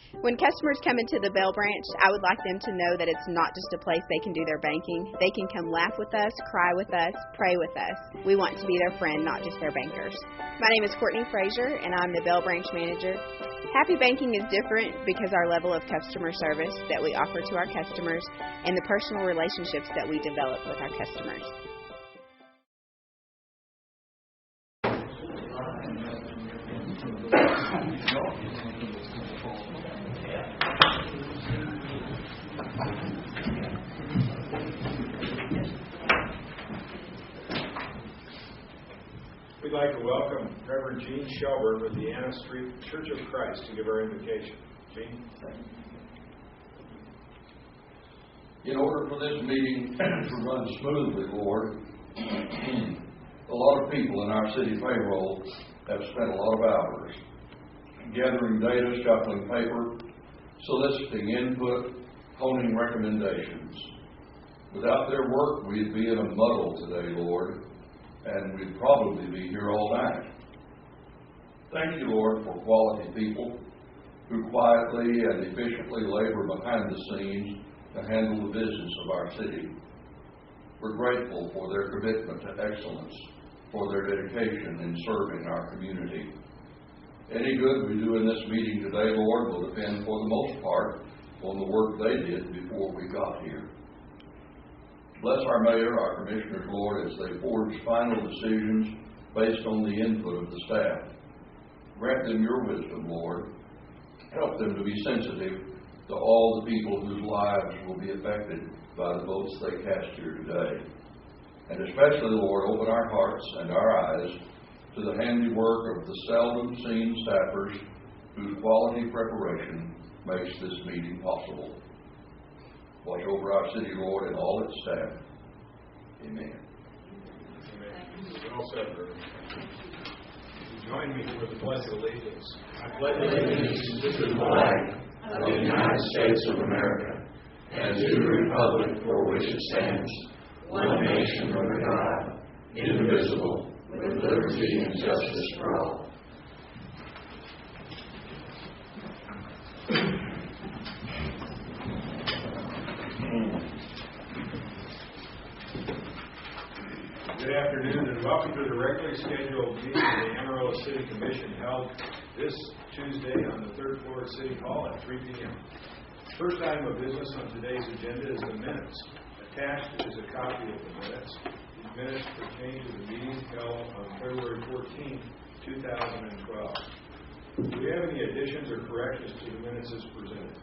When customers come into the Bell branch, I would like them to know that it's not just a place they can do their banking. They can come laugh with us, cry with us, pray with us. We want to be their friend, not just their bankers. My name is Courtney Frazier, and I'm the Bell branch manager. Happy Banking is different because our level of customer service that we offer to our customers and the personal relationships that we develop with our customers. We'd like to welcome Reverend Gene Shelburne with the Anna Street Church of Christ to give our invocation. Gene? In order for this meeting to run smoothly, Lord, a lot of people in our city payroll have spent a lot of hours gathering data, shuffling paper, soliciting input, honing recommendations. Without their work, we'd be in a muddle today, Lord, and we'd probably be here all night. Thank you, Lord, for quality people who quietly and efficiently labor behind the scenes to handle the business of our city. We're grateful for their commitment to excellence, for their dedication in serving our community. Any good we do in this meeting today, Lord, will depend for the most part on the work they did before we got here. Bless our mayor, our commissioners, Lord, as they forge final decisions based on the input of the staff. Grant them your wisdom, Lord. Help them to be sensitive to all the people whose lives will be affected by the votes they cast here today. And especially, Lord, open our hearts and our eyes to the handiwork of the seldom seen staffers whose quality preparation makes this meeting possible. Watch over our city, Lord, and all its staff. Amen. Amen. Well said, brother. Join me for the Pledge of Allegiance. I pledge allegiance to the flag of the United States of America and to the republic for which it stands, one nation under God, indivisible, with liberty and justice for all. Good afternoon and welcome to the regularly scheduled meeting of the Amarillo City Commission held this Tuesday on the third floor of City Hall at 3 p.m. First item of business on today's agenda is the minutes. Attached is a copy of the minutes. These minutes pertain to the meeting held on February 14, 2012. Do we have any additions or corrections to the minutes as presented?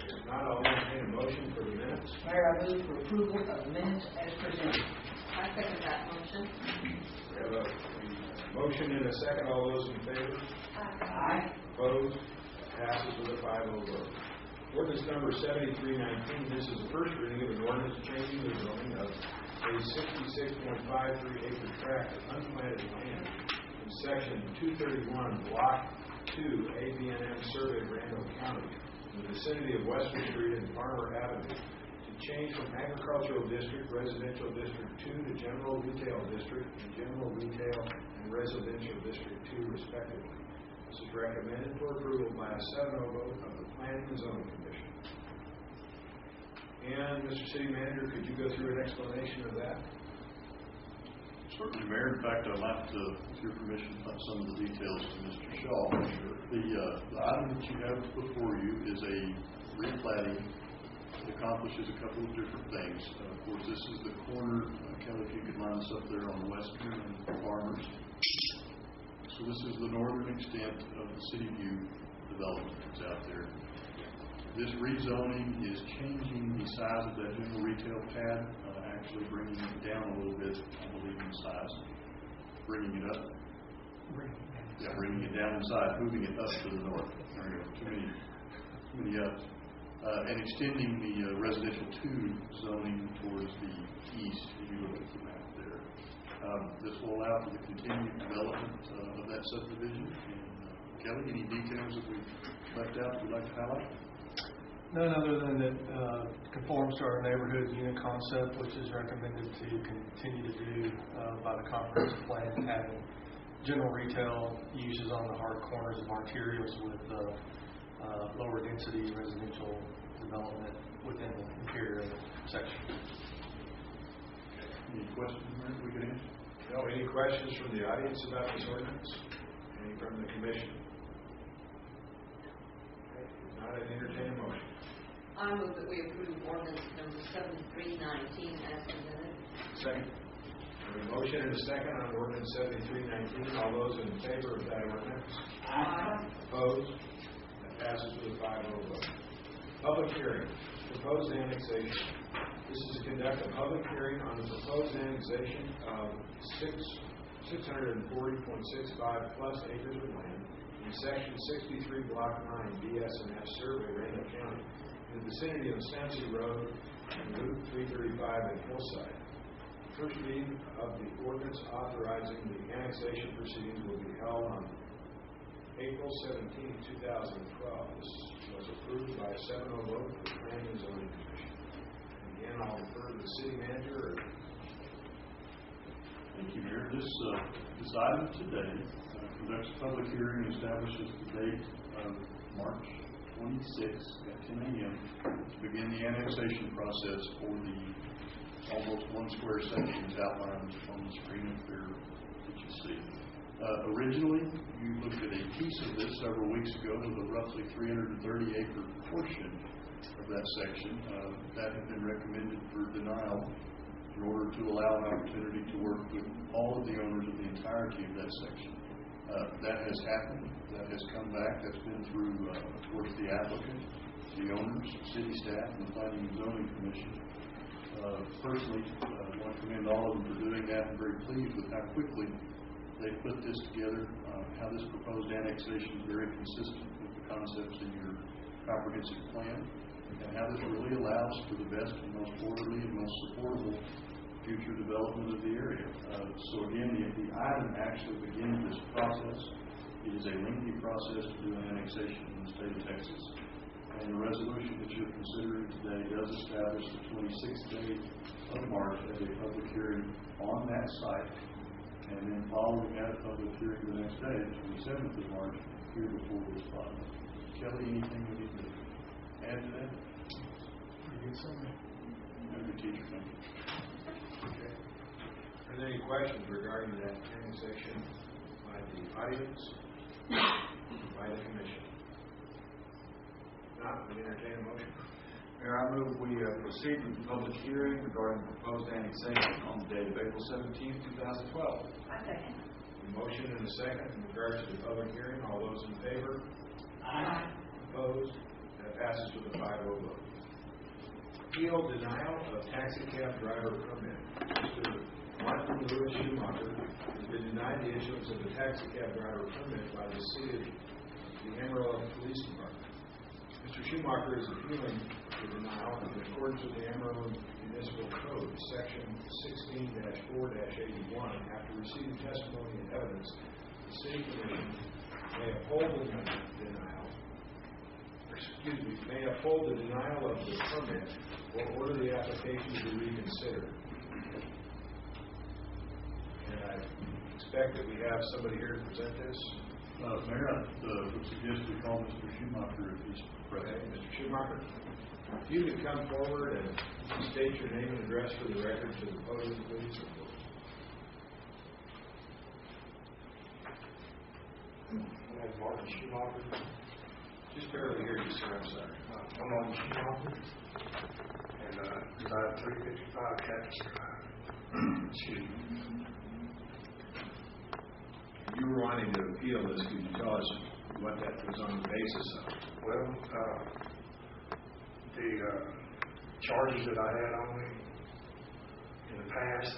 If not, I'll entertain a motion for the minutes. Mayor, I move for approval of the minutes as presented. I second that motion. We have a motion and a second. All those in favor? Aye. Opposed? Passes with a 5-0 vote. Ordinance number 7319. This is the first reading of an ordinance changing the zoning of a 66.53 acre tract of unplanted land in section 231, block 2, ABNM survey, Randall County, in the vicinity of Western Street and Farmer Avenue, to change from agricultural district, residential district 2 to general retail district and general retail and residential district 2, respectively. This is recommended for approval by a 7-0 vote of the Planning and Zoning Commission. And Mr. City Manager, could you go through an explanation of that? Certainly, Mayor. In fact, I'd like to, with your permission, put some of the details to Mr. Shaw. Sure. The item that you have before you is a replatting that accomplishes a couple of different things. Of course, this is the corner. Kelly, if you could line us up there on Western and Farmers. So this is the northern extent of the City View development that's out there. This rezoning is changing the size of that general retail pad, actually bringing it down a little bit, I believe, in size. Bringing it up. Bringing it down in size, moving it up to the north. There we go. Too many ups. And extending the residential 2 zoning towards the east, if you look at the map there. This will allow for the continued development of that subdivision. And Kelly, any details that we've left out that we'd like to highlight? None other than that conforms to our neighborhood unit concept, which is recommended to continue to do by the comprehensive plan, having general retail uses on the hard corners of arterials with lower density residential development within the interior of the section. Any questions, Mayor, we can answer? No, any questions from the audience about this ordinance? Any from the commission? Okay, if not, I'd entertain a motion. I move that we approve ordinance number 7319 as presented. Second. We have a motion and a second on ordinance 7319. All those in favor of that ordinance? Aye. Opposed? That passes with a 5-0 vote. Public hearing. Proposed annexation. This is to conduct a public hearing on the proposed annexation of 640.65 plus acres of land in Section 63, Block 9, BS&F Survey, Randall County, in the vicinity of Stancy Road and Route 335 at Hillside. First reading of the ordinance authorizing the annexation proceedings will be held on April 17, 2012. This was approved by a 7-0 vote of the Planning and Zoning Commission. And again, I'll refer to the city manager. Thank you, Mayor. This item today conducts a public hearing and establishes the date of March 26 at 10 a.m. to begin the annexation process for the almost 1 square sections outlined on the screen up there that you see. Originally, you looked at a piece of this several weeks ago with a roughly 330-acre portion of that section. That had been recommended for denial in order to allow an opportunity to work with all of the owners of the entirety of that section. That has happened. That has come back. That's been through, of course, the applicant, the owners, city staff, and the Planning and Zoning Commission. Personally, I want to commend all of them for doing that. I'm very pleased with how quickly they put this together, how this proposed annexation is very consistent with the concepts in your comprehensive plan, and how this really allows for the best and most orderly and most supportable future development of the area. So again, the item actually begins this process. It is a lengthy process to do an annexation in the state of Texas. And the resolution that you're considering today does establish the 26th day of March as a public hearing on that site. And then following that public hearing the next day, the 27th of March, here before this body. Kelly, anything we need to add to that? Pretty good summary. Good teacher, thank you. Okay. Are there any questions regarding that annexation by the audience, by the commission? Not, we entertain a motion. Mayor, I move we proceed with the public hearing regarding the proposed annexation on the date of April 17, 2012. I second. A motion and a second in regards to the public hearing. All those in favor? Aye. Opposed? That passes with a 5-0 vote. Appeal denial of taxi cab driver permit. Mr. Martin Lewis Schumacher has been denied the issuance of a taxi cab driver permit by the city of the Amarillo Police Department. Mr. Schumacher is appealing the denial in accordance with the Amarillo Municipal Code, Section 16-4-81. After receiving testimony and evidence, the City Commission may uphold the denial. May uphold the denial of the permit or order the application to be reconsidered. And I expect that we have somebody here to present this. Mayor, I would suggest we call Mr. Schumacher if he's present. Okay, Mr. Schumacher, if you could come forward and state your name and address for the record to the podium, please. My name is Martin Schumacher. Just barely hear you, sir. I'm sorry. I'm Martin Schumacher, and reside at 355 Cactus Drive. Excuse me. You were wanting to appeal this. Could you tell us what that was on the basis of? Well, the charges that I had on me in the past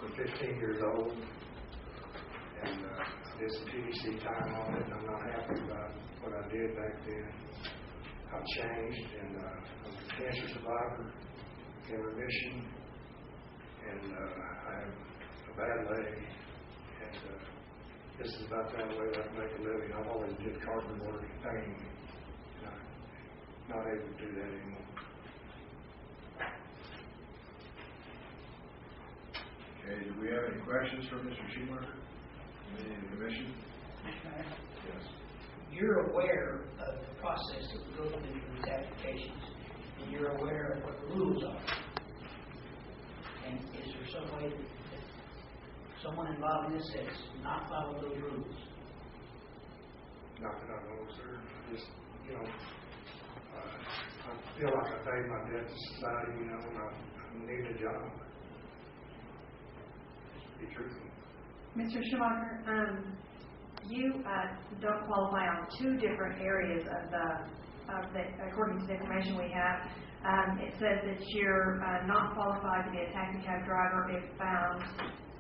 were 15 years old, and I did some TDC time on it, and I'm not happy about what I did back then. I've changed, and I'm a cancer survivor in remission, and I have a bad leg, and this is about the only way I can make a living. I've always did carpenter work and painting, and I'm not able to do that anymore. Okay, do we have any questions for Mr. Schumacher? Any of the commission? Mr. Mayor, Yes. you're aware of the process that we go through for these applications, and you're aware of what the rules are. And is there some way that someone involved in this has not followed those rules? Not that I know, sir. Just, I feel like I paid my debt to society, and I need a job. Be truthful. Mr. Schumacher, you don't qualify on two different areas of the according to the information we have. It says that you're not qualified to be a taxi cab driver if found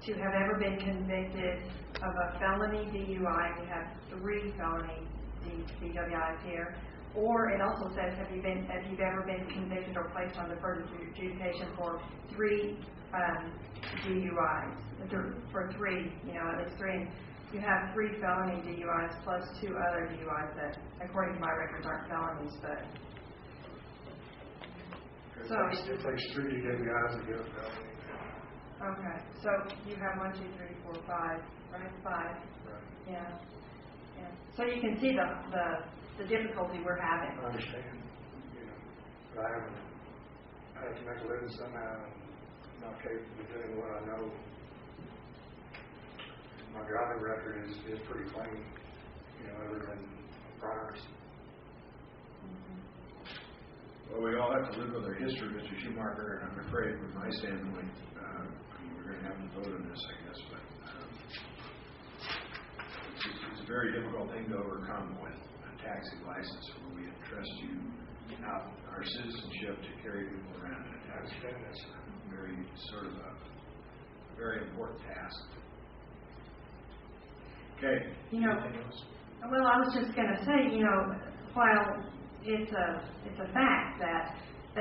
to have ever been convicted of a felony DUI. You have 3 felony DWIs here. Or it also says, have you ever been convicted or placed on deferred adjudication for 3 DUIs? For 3, at least 3. You have 3 felony DUIs plus 2 other DUIs that, according to my records, aren't felonies, but. It takes 3 DWIs to get a felony. Okay, so you have 1, 2, 3, 4, 5, right? 5. Right. Yeah. So you can see the difficulty we're having. I understand, but I have to make a living somehow. I'm not capable of doing what I know. My driving record is pretty clean, other than priors. Well, we all have to live with our history, Mr. Schumacher, and I'm afraid from my standpoint, we're going to have to vote on this, I guess, but it's a very difficult thing to overcome with a taxi license where we entrust you out our citizenship to carry people around in a taxi. That's very sort of a very important task. Okay. Anything else? Well, I was just going to say, while it's a fact that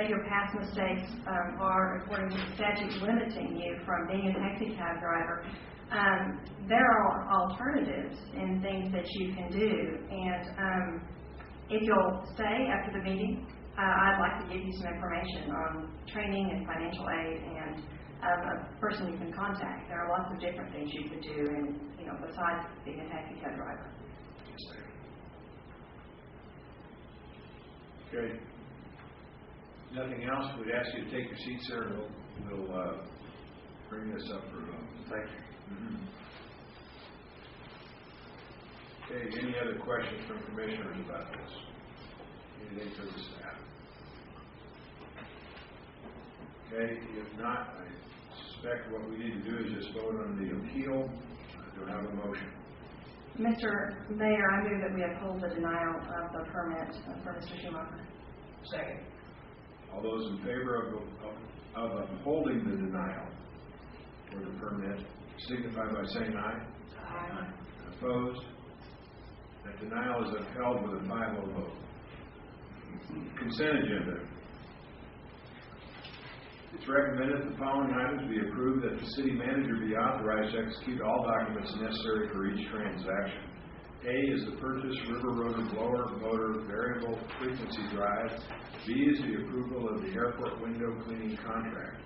your past mistakes are, according to the statute, limiting you from being a taxi cab driver, there are alternatives and things that you can do. And if you'll stay after the meeting, I'd like to give you some information on training and financial aid and a person you can contact. There are lots of different things you could do, and besides being a taxi cab driver. Yes, ma'am. Okay. Nothing else? We'd ask you to take your seats, sir, and we'll bring this up for a vote. Thank you. Mm-hmm. Okay, any other questions from commissioners about this? Anything for the staff? Okay, if not, I suspect what we need to do is just vote on the appeal. Do I have a motion? Mr. Mayor, I move that we uphold the denial of the permit for Mr. Schumacher. Second. All those in favor of upholding the denial for the permit signify by saying aye. Aye. Opposed? That denial is upheld with a 5-0 vote. Consent agenda. It's recommended the following items be approved: that the city manager be authorized to execute all documents necessary for each transaction. A is the purchase river rotor blower motor variable frequency drive. B is the approval of the airport window cleaning contract.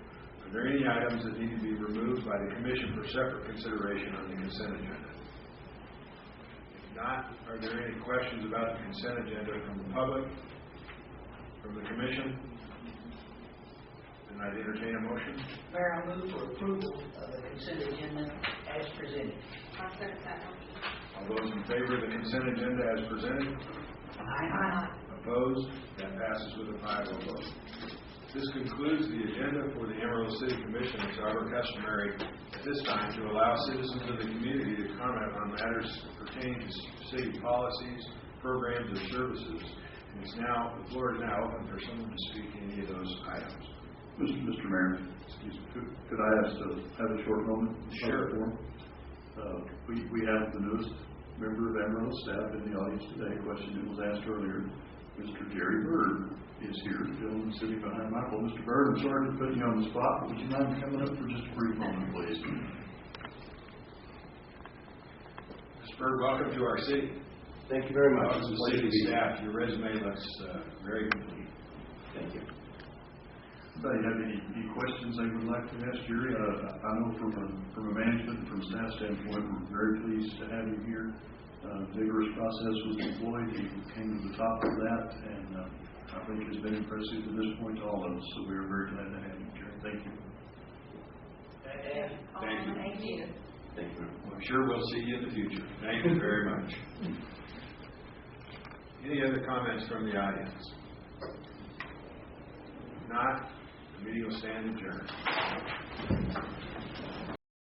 Are there any items that need to be removed by the commission for separate consideration on the consent agenda? If not, are there any questions about the consent agenda from the public, from the commission? And I'd entertain a motion. Mayor, I move for approval of the consent agenda as presented. I'll second that motion. All those in favor of the consent agenda as presented? Aye. Opposed? That passes with a 5-0 vote. This concludes the agenda for the Amarillo City Commission. It's our customary at this time to allow citizens of the community to comment on matters pertaining to city policies, programs, or services. And the floor is now open for someone to speak to any of those items. Mr. Mayor, Excuse me. could I ask to have a short moment? Sure. We have the newest member of Amarillo staff in the audience today. A question that was asked earlier. Mr. Jerry Bird is here, the gentleman sitting behind Michael. Mr. Bird, I'm sorry to put you on the spot, but would you mind coming up for just a brief moment, please? Mr. Bird, welcome to our city. Thank you very much. Welcome to the city staff. Your resume looks very complete. Thank you. Anybody have any questions they would like to ask Jerry? I know from a management and from staff standpoint, we're very pleased to have you here. Vigorous process was employed. He came to the top of that, and I think it's been impressive to this point to all of us. So we are very glad to have you, Jerry. Thank you. Thank you. Thank you. I'm sure we'll see you in the future. Thank you very much. Any other comments from the audience? If not, the meeting will stand adjourned.